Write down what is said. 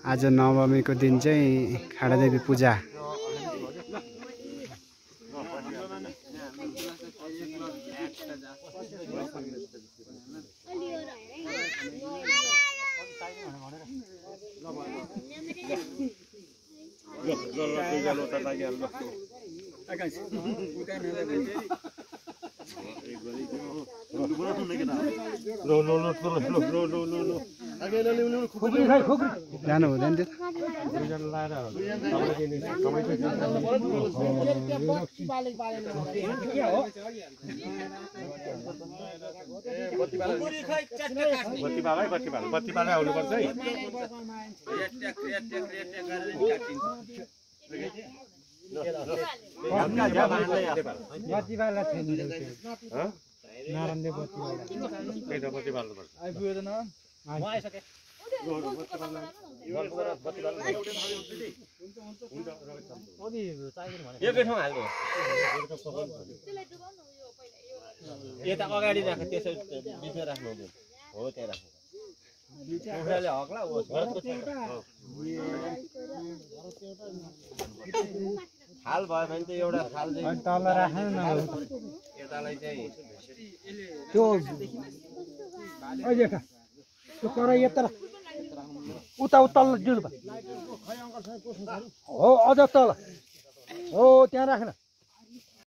आज नवमीको दिन चाहिँ खाडादेवी पूजा। जानु हुँदैन त्यो यता अगाडि राख त्यसै बिचमा राख्नु हुँदैन हो त्यहाँ राख्नु उखाले हक्ला थाल भयो भने त एउटा थाल चाहिँ तल राख्नु न यतालाई चाहिँ त्यो अहिले त्यो कराई यता उता तल जुल हो अझ तल हो त्यहाँ राख्न